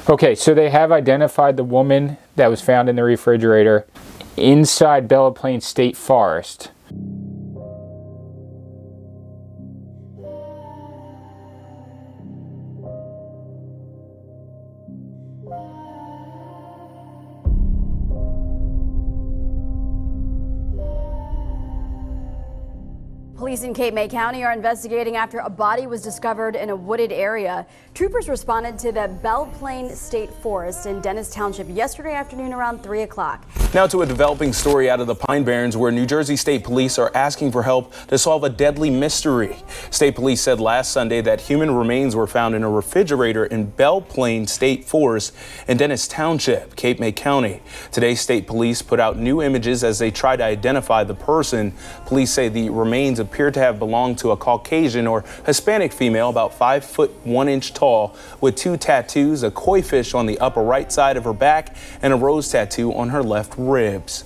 Okay, so they have identified the woman that was found in the refrigerator inside Belleplain State Forest. Police in Cape May County are investigating after a body was discovered in a wooded area. Troopers responded to the Belleplain State Forest in Dennis Township yesterday afternoon around 3 o'clock. Now to a developing story out of the Pine Barrens, where New Jersey State Police are asking for help to solve a deadly mystery. State Police said last Sunday that human remains were found in a refrigerator in Belleplain State Forest in Dennis Township, Cape May County. Today, State Police put out new images as they try to identify the person. Police say the remains appear to have belonged to a Caucasian or Hispanic female about 5 foot 1 inch tall, with 2 tattoos, a koi fish on the upper right side of her back and a rose tattoo on her left ribs.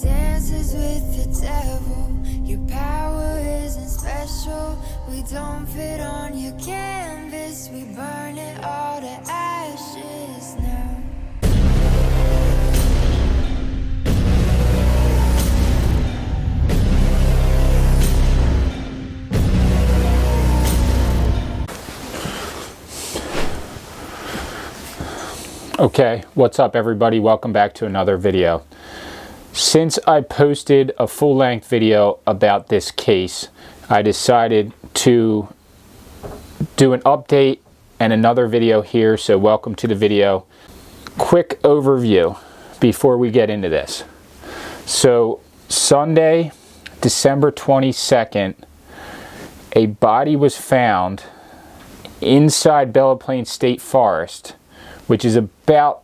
Dances with the devil, your power isn't special. We don't fit on your canvas, we burn it all to ashes now. Okay, what's up everybody? Welcome back to another video. Since I posted a full-length video about this case, I decided to do an update and another video here, so welcome to the video. Quick overview before we get into this. So Sunday, December 22nd, a body was found inside Belleplain State Forest, which is about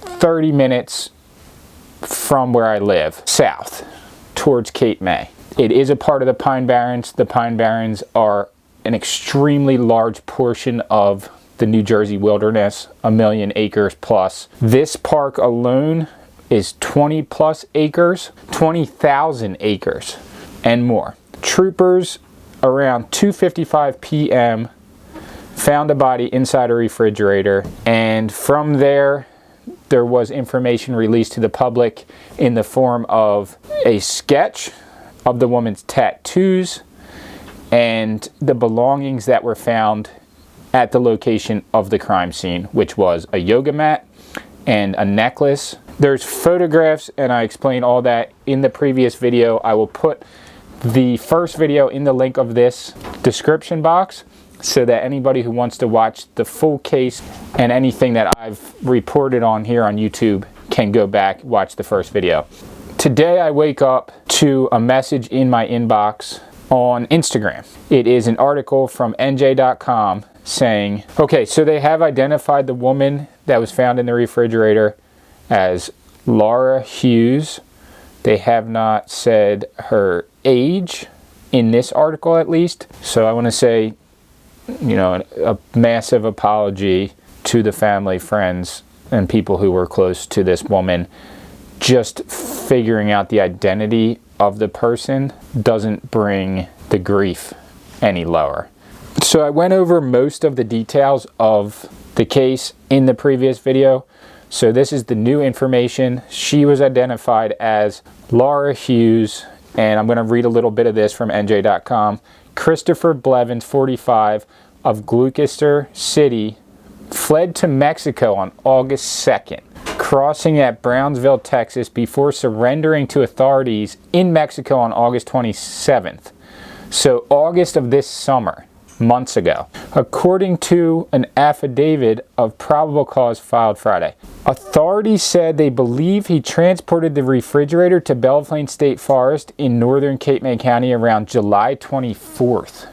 30 minutes from where I live, south, towards Cape May. It is a part of the Pine Barrens. The Pine Barrens are an extremely large portion of the New Jersey wilderness, 1 million acres plus. This park alone is 20 plus acres, 20,000 acres and more. Troopers around 2:55 p.m. found a body inside a refrigerator, and from there was information released to the public in the form of a sketch of the woman's tattoos and the belongings that were found at the location of the crime scene, which was a yoga mat and a necklace. There's photographs, and I explained all that in the previous video. I will put the first video in the link of this description box, so that anybody who wants to watch the full case and anything that I've reported on here on YouTube can go back, watch the first video. Today I wake up to a message in my inbox on Instagram. It is an article from NJ.com saying, okay, so they have identified the woman that was found in the refrigerator as Laura Hughes. They have not said her age in this article, at least. So I want to say, you know, a massive apology to the family, friends, and people who were close to this woman. Just figuring out the identity of the person doesn't bring the grief any lower. So I went over most of the details of the case in the previous video. So this is the new information. She was identified as Laura Hughes, and I'm going to read a little bit of this from NJ.com. Christopher Blevins, 45, of Gloucester City, fled to Mexico on August 2nd, crossing at Brownsville, Texas, before surrendering to authorities in Mexico on August 27th. So August of this summer, months ago, according to an affidavit of probable cause filed Friday. Authorities said they believe he transported the refrigerator to Belleplain State Forest in northern Cape May County around July 24th.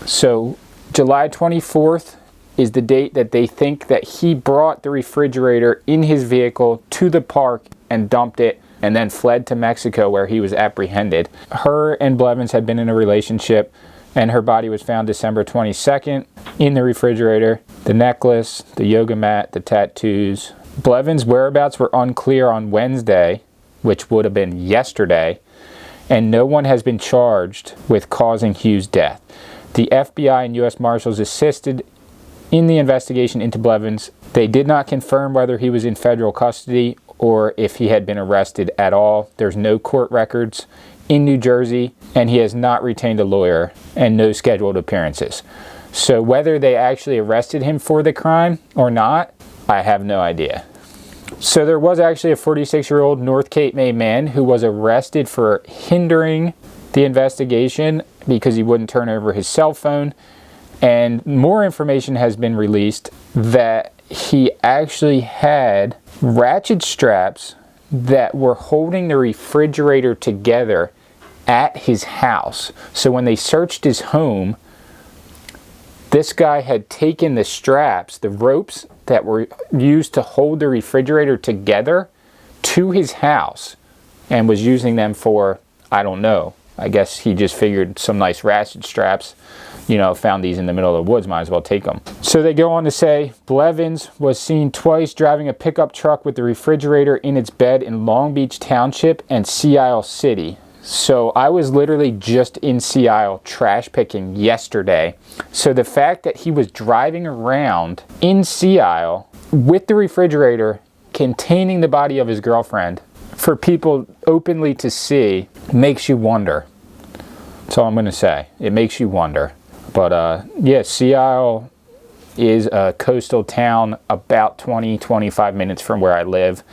So July 24th is the date that they think that he brought the refrigerator in his vehicle to the park and dumped it, and then fled to Mexico where he was apprehended. Her and Blevins had been in a relationship, and her body was found December 22nd in the refrigerator. The necklace, the yoga mat, the tattoos. Blevins' whereabouts were unclear on Wednesday, which would have been yesterday, and no one has been charged with causing Hughes' death. The FBI and U.S. Marshals assisted in the investigation into Blevins. They did not confirm whether he was in federal custody or if he had been arrested at all. There's no court records in New Jersey, and he has not retained a lawyer and no scheduled appearances. So whether they actually arrested him for the crime or not, I have no idea. So there was actually a 46-year-old North Cape May man who was arrested for hindering the investigation because he wouldn't turn over his cell phone. And more information has been released that he actually had ratchet straps that were holding the refrigerator together at his house. So when they searched his home, this guy had taken the straps, the ropes that were used to hold the refrigerator together, to his house and was using them for, I don't know, I guess he just figured some nice ratchet straps, you know, found these in the middle of the woods, might as well take them. So they go on to say, Blevins was seen twice driving a pickup truck with the refrigerator in its bed in Long Beach Township and Sea Isle City. So I was literally just in Sea Isle trash picking yesterday. So the fact that he was driving around in Sea Isle with the refrigerator containing the body of his girlfriend for people openly to see makes you wonder. That's all I'm going to say. It makes you wonder. But yeah, Sea Isle is a coastal town about 20-25 minutes from where I live.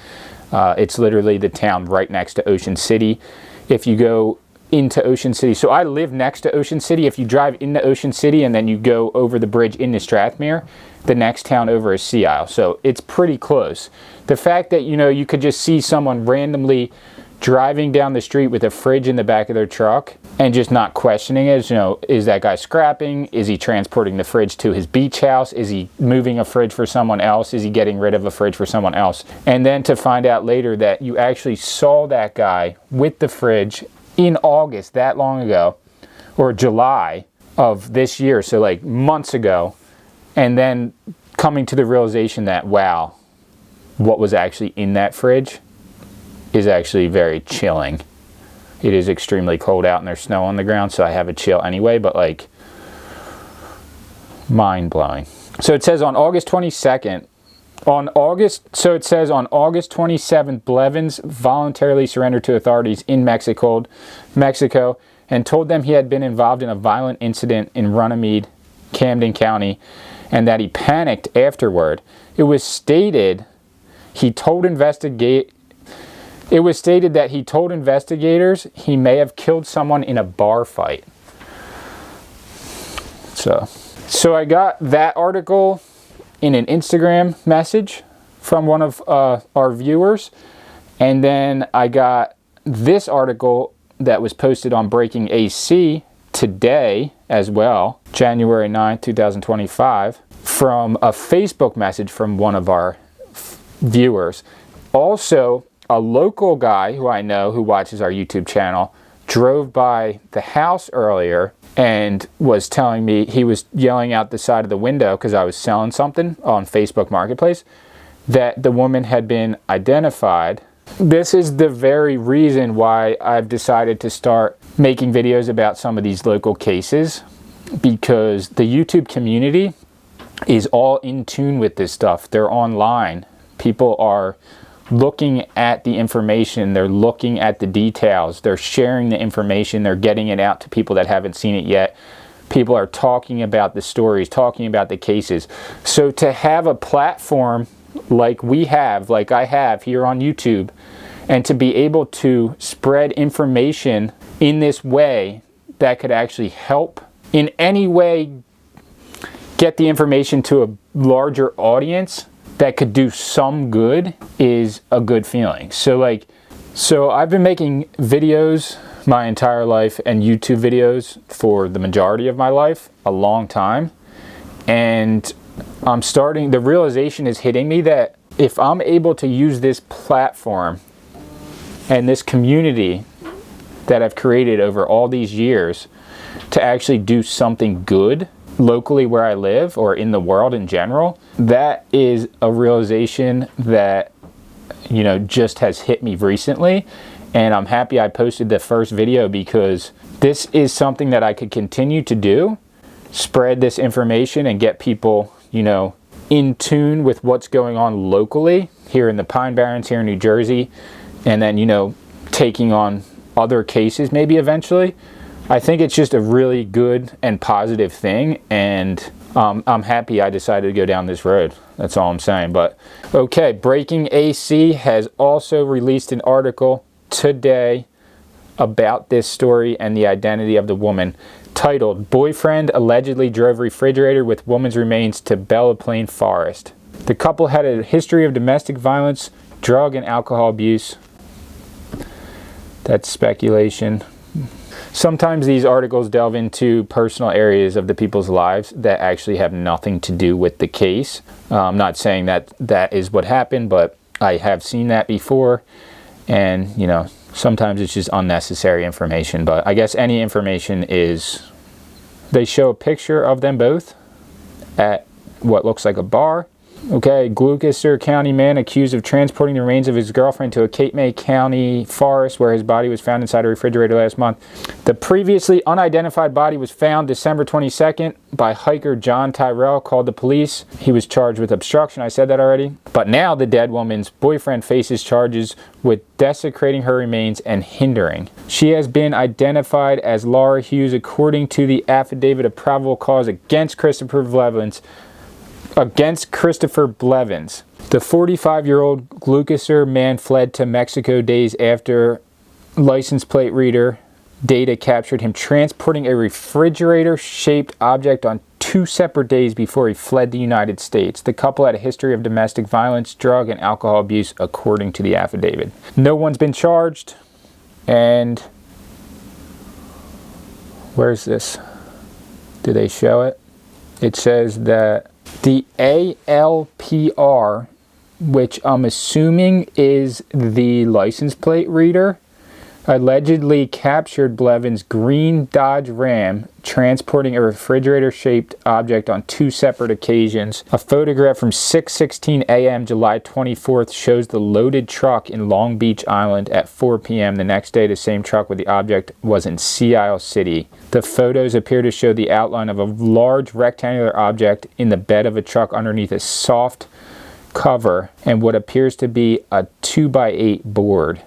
It's literally the town right next to Ocean City. If you go into Ocean City, so I live next to Ocean City. If you drive into Ocean City and then you go over the bridge into Strathmere, the next town over is Sea Isle. So it's pretty close. The fact that, you know, you could just see someone randomly driving down the street with a fridge in the back of their truck and just not questioning it, you know, is that guy scrapping? Is he transporting the fridge to his beach house? Is he moving a fridge for someone else? Is he getting rid of a fridge for someone else? And then to find out later that you actually saw that guy with the fridge in August, that long ago, or July of this year, so like months ago, and then coming to the realization that, wow, what was actually in that fridge is actually very chilling. It is extremely cold out and there's snow on the ground, so I have a chill anyway, but like, mind-blowing. So it says on August 22nd, on August 27th, Blevins voluntarily surrendered to authorities in Mexico and told them he had been involved in a violent incident in Runnymede, Camden County, and that he panicked afterward. It was stated that he told investigators he may have killed someone in a bar fight. So I got that article in an Instagram message from one of our viewers, and then I got this article that was posted on Breaking AC today as well, January 9th, 2025, from a Facebook message from one of our viewers. Also, a local guy who I know who watches our YouTube channel drove by the house earlier and was telling me, he was yelling out the side of the window because I was selling something on Facebook Marketplace, that the woman had been identified. This is the very reason why I've decided to start making videos about some of these local cases, because the YouTube community is all in tune with this stuff. They're online. People are looking at the information, they're looking at the details, they're sharing the information, they're getting it out to people that haven't seen it yet. People are talking about the stories, talking about the cases. So to have a platform like we have, like I have here on YouTube, and to be able to spread information in this way that could actually help in any way get the information to a larger audience that could do some good is a good feeling. So I've been making videos my entire life and YouTube videos for the majority of my life, a long time. And the realization is hitting me that if I'm able to use this platform and this community that I've created over all these years to actually do something good locally where I live or in the world in general, that is a realization that, you know, just has hit me recently. And I'm happy I posted the first video, because this is something that I could continue to do spread this information and get people, you know, in tune with what's going on locally here in the Pine Barrens, here in New Jersey, and then, you know, taking on other cases maybe eventually. I think it's just a really good and positive thing, and I'm happy I decided to go down this road. That's all I'm saying. But okay, Breaking AC has also released an article today about this story and the identity of the woman, titled "Boyfriend Allegedly Drove Refrigerator with Woman's Remains to Belleplain Forest." The couple had a history of domestic violence, drug and alcohol abuse. That's speculation. Sometimes these articles delve into personal areas of the people's lives that actually have nothing to do with the case. I'm not saying that that is what happened, but I have seen that before. And, you know, sometimes it's just unnecessary information. But I guess any information is... They show a picture of them both at what looks like a bar. Okay, Gloucester County man accused of transporting the remains of his girlfriend to a Cape May County forest where his body was found inside a refrigerator last month. The previously unidentified body was found December 22nd by hiker John Tyrell, called the police. He was charged with obstruction, I said that already. But now the dead woman's boyfriend faces charges with desecrating her remains and hindering. She has been identified as Laura Hughes according to the affidavit of probable cause against Christopher Blevins. The 45-year-old Gloucester man fled to Mexico days after license plate reader data captured him transporting a refrigerator-shaped object on 2 separate days before he fled the United States. The couple had a history of domestic violence, drug, and alcohol abuse, according to the affidavit. No one's been charged, and where's this? Do they show it? It says that the ALPR, which I'm assuming is the license plate reader, allegedly captured Blevins' green Dodge Ram transporting a refrigerator-shaped object on 2 separate occasions. A photograph from 6:16 a.m. July 24th shows the loaded truck in Long Beach Island at 4 p.m. The next day, the same truck with the object was in Sea Isle City. The photos appear to show the outline of a large rectangular object in the bed of a truck underneath a soft cover and what appears to be a 2x8 board.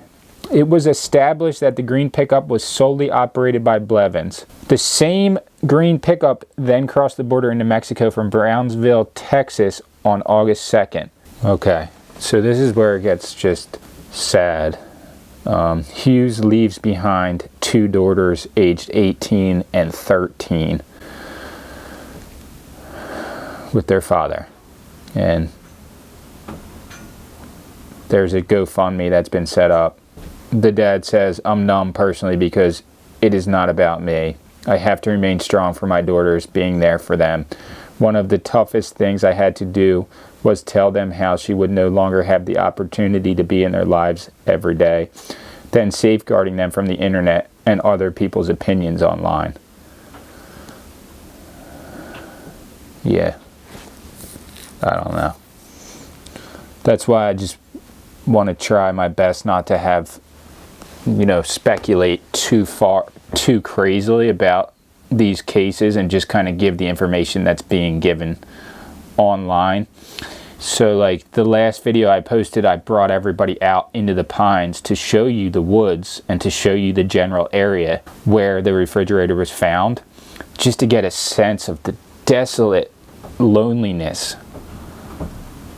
It was established that the green pickup was solely operated by Blevins. The same green pickup then crossed the border into Mexico from Brownsville, Texas on August 2nd. Okay, so this is where it gets just sad. Hughes leaves behind 2 daughters aged 18 and 13 with their father. And there's a GoFundMe that's been set up. The dad says, "I'm numb personally because it is not about me. I have to remain strong for my daughters, being there for them. One of the toughest things I had to do was tell them how she would no longer have the opportunity to be in their lives every day, then safeguarding them from the internet and other people's opinions online." Yeah. I don't know. That's why I just want to try my best not to have, you know, speculate too crazily about these cases and just kind of give the information that's being given online. So like the last video I posted, I brought everybody out into the pines to show you the woods and to show you the general area where the refrigerator was found, just to get a sense of the desolate loneliness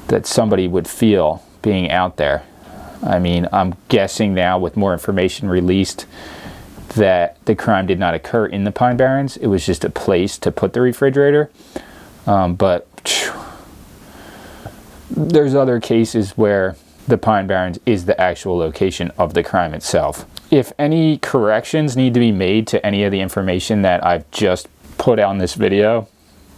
that somebody would feel being out there. I mean, I'm guessing now with more information released that the crime did not occur in the Pine Barrens. It was just a place to put the refrigerator. But there's other cases where the Pine Barrens is the actual location of the crime itself. If any corrections need to be made to any of the information that I've just put out in this video,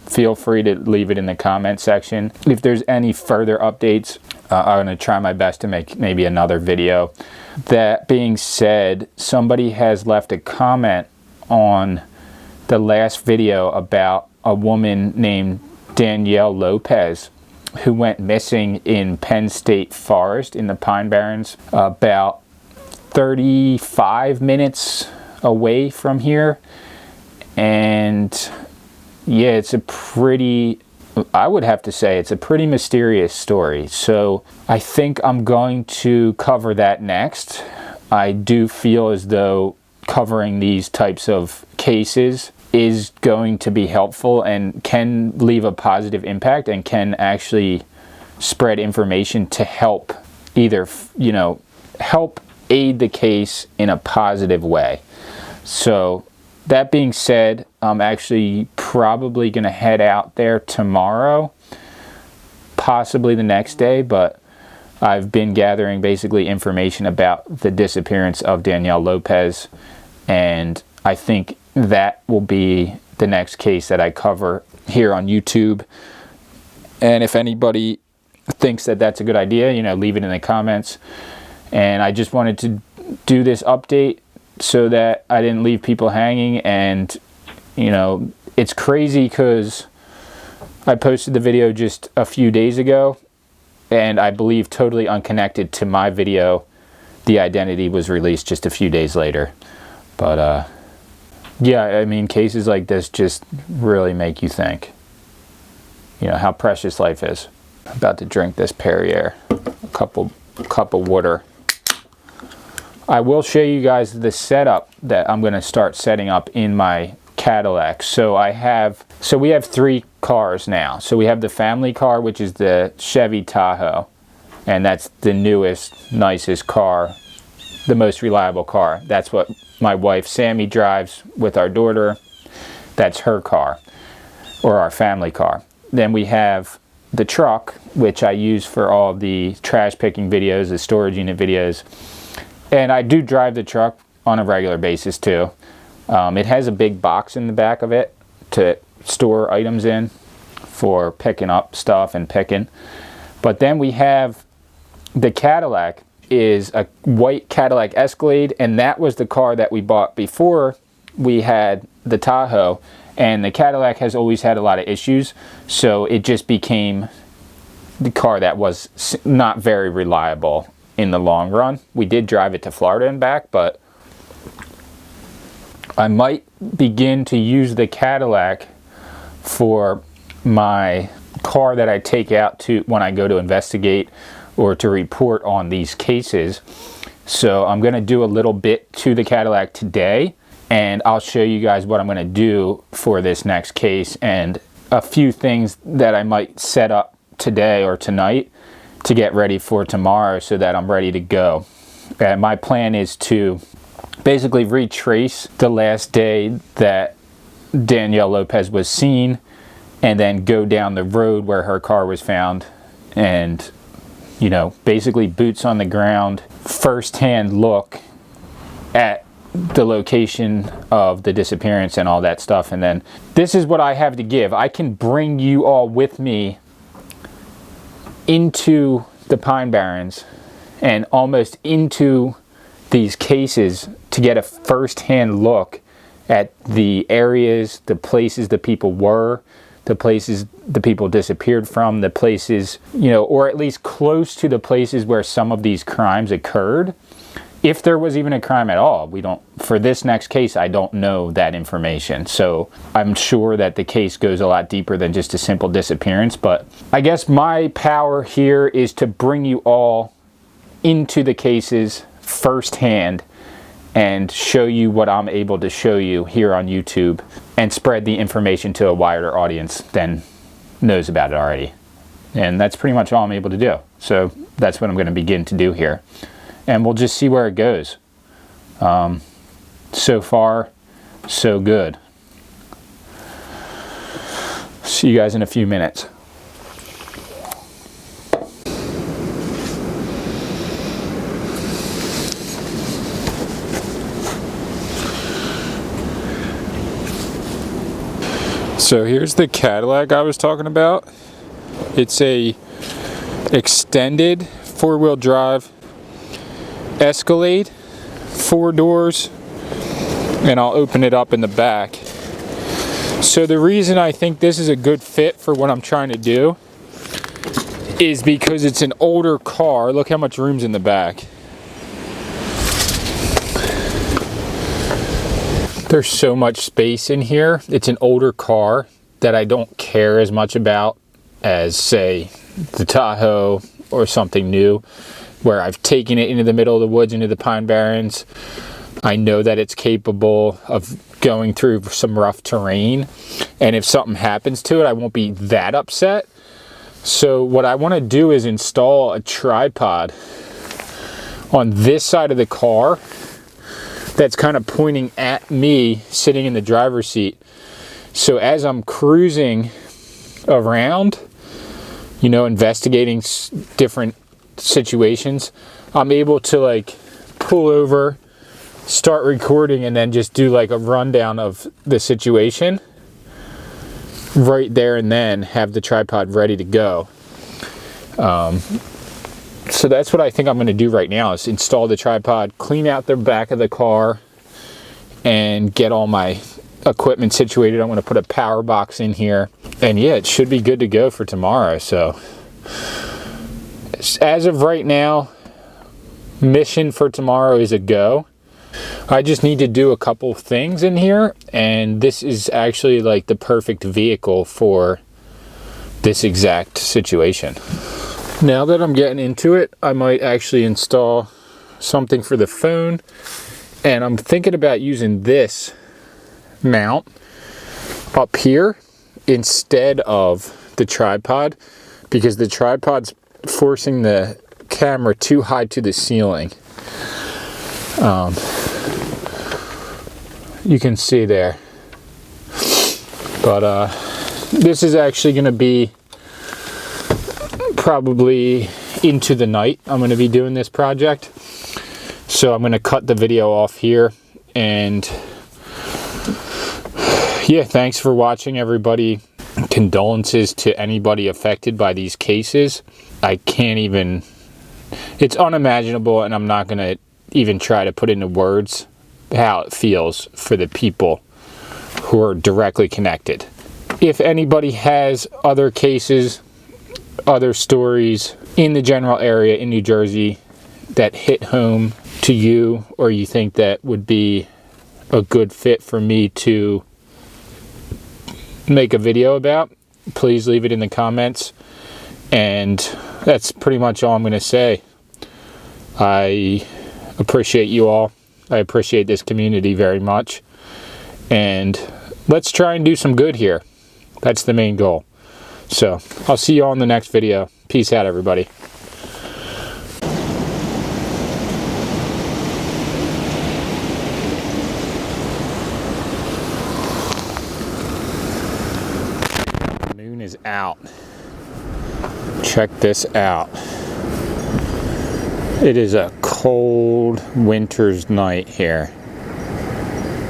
feel free to leave it in the comment section. If there's any further updates, I'm going to try my best to make maybe another video. That being said, somebody has left a comment on the last video about a woman named Danielle Lopez who went missing in Penn State Forest in the Pine Barrens, about 35 minutes away from here. And yeah, it's a pretty, I would have to say it's a pretty mysterious story. So I think I'm going to cover that next. I do feel as though covering these types of cases is going to be helpful and can leave a positive impact and can actually spread information to help either, you know, help aid the case in a positive way. So that being said, I'm actually probably going to head out there tomorrow, possibly the next day, but I've been gathering basically information about the disappearance of Danielle Lopez, and I think that will be the next case that I cover here on YouTube. And if anybody thinks that that's a good idea, you know, leave it in the comments. And I just wanted to do this update so that I didn't leave people hanging. And, you know, it's crazy because I posted the video just a few days ago, and I believe totally unconnected to my video, the identity was released just a few days later. But yeah, I mean, cases like this just really make you think, you know, how precious life is. I'm about to drink this Perrier, a cup of water. I will show you guys the setup that I'm going to start setting up in my Cadillac. So we have 3 cars now. So we have the family car, which is the Chevy Tahoe, and that's the newest, nicest car, the most reliable car. That's what my wife Sammy drives with our daughter. That's her car, or our family car. Then we have the truck, which I use for all the trash picking videos, the storage unit videos. And I do drive the truck on a regular basis too. It has a big box in the back of it to store items in for picking up stuff and picking. But then we have the Cadillac, is a white Cadillac Escalade, and that was the car that we bought before we had the Tahoe. And the Cadillac has always had a lot of issues, so it just became the car that was not very reliable in the long run. We did drive it to Florida and back, but I might begin to use the Cadillac for my car that I take out to when I go to investigate or to report on these cases. So I'm going to do a little bit to the Cadillac today, and I'll show you guys what I'm going to do for this next case and a few things that I might set up today or tonight to get ready for tomorrow so that I'm ready to go. And my plan is to basically retrace the last day that Danielle Lopez was seen and then go down the road where her car was found and, you know, basically boots on the ground, first-hand look at the location of the disappearance and all that stuff. And then this is what I have to give. I can bring you all with me into the Pine Barrens and almost into these cases to get a first-hand look at the areas, the places the people were, the places the people disappeared from, the places, you know, or at least close to the places where some of these crimes occurred. If there was even a crime at all, we don't, for this next case, I don't know that information. So I'm sure that the case goes a lot deeper than just a simple disappearance. But I guess my power here is to bring you all into the cases firsthand and show you what I'm able to show you here on YouTube and spread the information to a wider audience than knows about it already. And that's pretty much all I'm able to do. So that's what I'm going to begin to do here. And we'll just see where it goes. So far, so good. See you guys in a few minutes. So here's the Cadillac I was talking about. It's a extended 4-wheel drive Escalade, 4 doors, and I'll open it up in the back. So the reason I think this is a good fit for what I'm trying to do is because it's an older car. Look how much room's in the back. There's so much space in here. It's an older car, that I don't care as much about as, say, the Tahoe or something new, where I've taken it into the middle of the woods, into the Pine Barrens. I know that it's capable of going through some rough terrain, and if something happens to it, I won't be that upset. So what I want to do is install a tripod on this side of the car that's kind of pointing at me sitting in the driver's seat. So as I'm cruising around, you know, investigating different situations, I'm able to like pull over, start recording, and then just do like a rundown of the situation right there and then, have the tripod ready to go. So that's what I think I'm going to do right now, is install the tripod, clean out the back of the car, and get all my equipment situated. I'm going to put a power box in here, and yeah, it should be good to go for tomorrow. So as of right now, mission for tomorrow is a go. I just need to do a couple things in here, and this is actually like the perfect vehicle for this exact situation. Now that I'm getting into it, I might actually install something for the phone, and I'm thinking about using this mount up here instead of the tripod, because the tripod's forcing the camera too high to the ceiling. You can see there, but this is actually going to be probably into the night. I'm going to be doing this project, so I'm going to cut the video off here. And yeah, thanks for watching, everybody. Condolences to anybody affected by these cases. I can't even, it's unimaginable, and I'm not going to even try to put into words how it feels for the people who are directly connected. If anybody has other cases, other stories in the general area in New Jersey that hit home to you, or you think that would be a good fit for me to make a video about, please leave it in the comments. And that's pretty much all I'm going to say. I appreciate you all. I appreciate this community very much, and let's try and do some good here. That's the main goal. So I'll see you all in the next video. Peace out, everybody. The moon is out. Check this out. It is a cold winter's night here.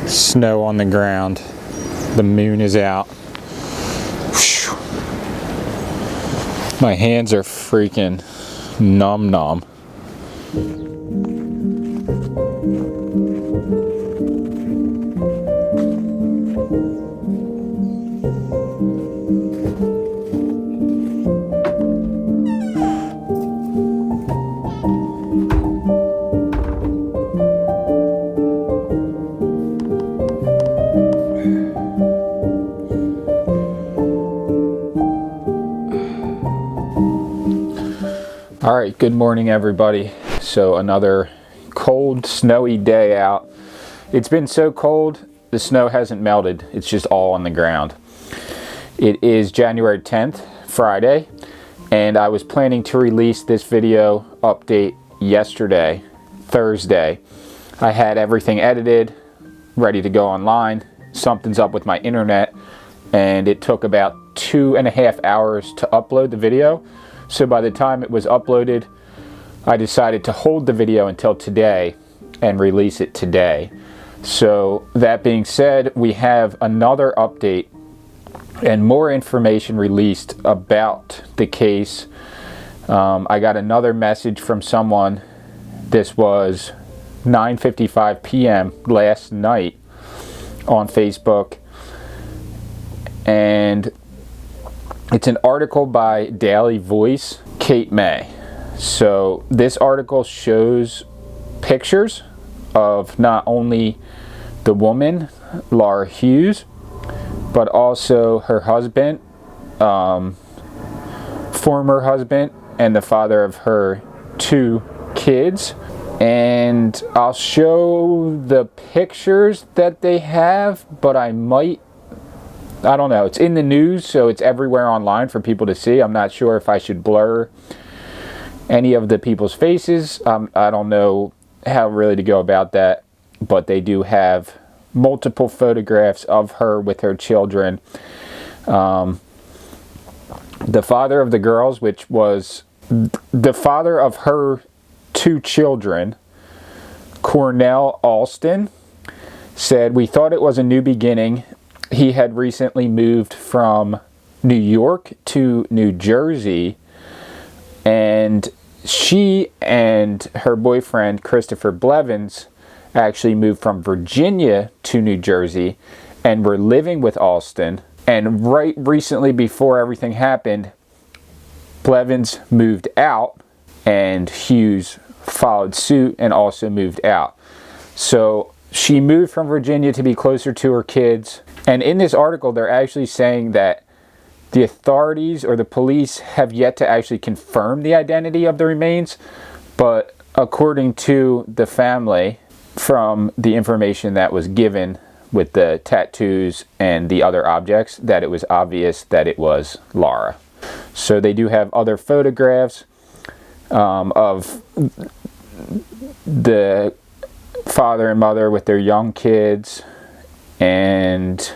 Snow on the ground. The moon is out. My hands are freaking numb. All right, good morning, everybody. So another cold, snowy day out. It's been so cold, the snow hasn't melted. It's just all on the ground. It is January 10th, Friday, and I was planning to release this video update yesterday, Thursday. I had everything edited, ready to go online. Something's up with my internet, and it took about 2.5 hours to upload the video. So by the time it was uploaded, I decided to hold the video until today and release it today. So that being said, we have another update and more information released about the case. I got another message from someone. This was 9:55 p.m. last night on Facebook, and it's an article by Daily Voice, Kate May. So this article shows pictures of not only the woman, Laura Hughes, but also her husband, former husband, and the father of her 2 kids. And I'll show the pictures that they have, but I don't know. It's in the news, so it's everywhere online for people to see. I'm not sure if I should blur any of the people's faces. I don't know how really to go about that, but they do have multiple photographs of her with her children. The father of the girls, which was the father of her 2 children, Cornell Alston, said, "We thought it was a new beginning. He had recently moved from New York to New Jersey, and she and her boyfriend, Christopher Blevins, actually moved from Virginia to New Jersey and were living with Alston. And right recently, before everything happened, Blevins moved out and Hughes followed suit and also moved out. So she moved from Virginia to be closer to her kids. And in this article, they're actually saying that the authorities or the police have yet to actually confirm the identity of the remains. But according to the family, from the information that was given with the tattoos and the other objects, that it was obvious that it was Laura. So they do have other photographs of the father and mother with their young kids. And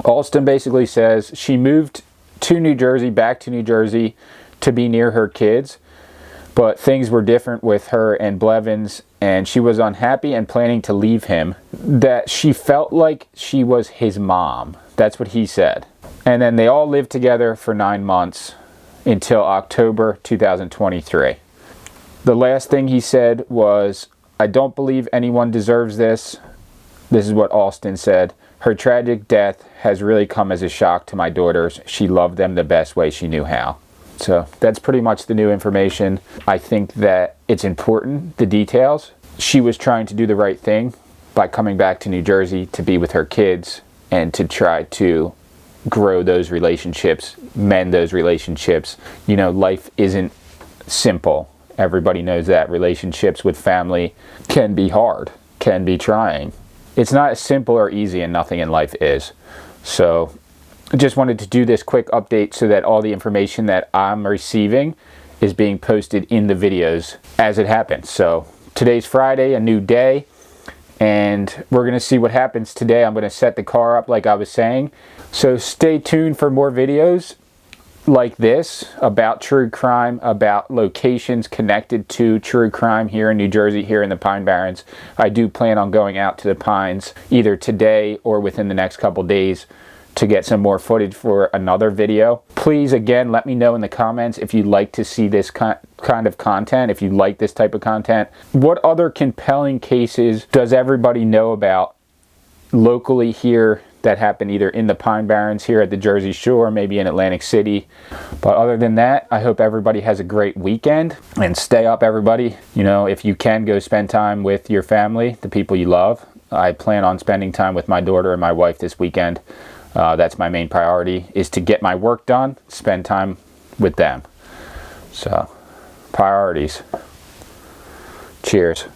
Alston basically says she moved to New Jersey, back to New Jersey, to be near her kids. But things were different with her and Blevins, and she was unhappy and planning to leave him. That she felt like she was his mom. That's what he said. And then they all lived together for 9 months until October 2023. The last thing he said was, "I don't believe anyone deserves this." This is what Alston said. "Her tragic death has really come as a shock to my daughters. She loved them the best way she knew how." So that's pretty much the new information. I think that it's important, the details. She was trying to do the right thing by coming back to New Jersey to be with her kids and to try to grow those relationships, mend those relationships. You know, life isn't simple. Everybody knows that. Relationships with family can be hard, can be trying. It's not as simple or easy, and nothing in life is. So I just wanted to do this quick update so that all the information that I'm receiving is being posted in the videos as it happens. So today's Friday, a new day, and we're going to see what happens today. I'm going to set the car up like I was saying. So stay tuned for more videos like this about true crime, about locations connected to true crime here in New Jersey, here in the Pine Barrens. I do plan on going out to the Pines either today or within the next couple days to get some more footage for another video. Please, again, let me know in the comments if you'd like to see this kind of content, if you like this type of content. What other compelling cases does everybody know about locally here that happened either in the Pine Barrens here at the Jersey Shore, maybe in Atlantic City? But other than that, I hope everybody has a great weekend, and stay up, everybody. You know, if you can, go spend time with your family, the people you love. I plan on spending time with my daughter and my wife this weekend. That's my main priority, is to get my work done, spend time with them. So, priorities. Cheers.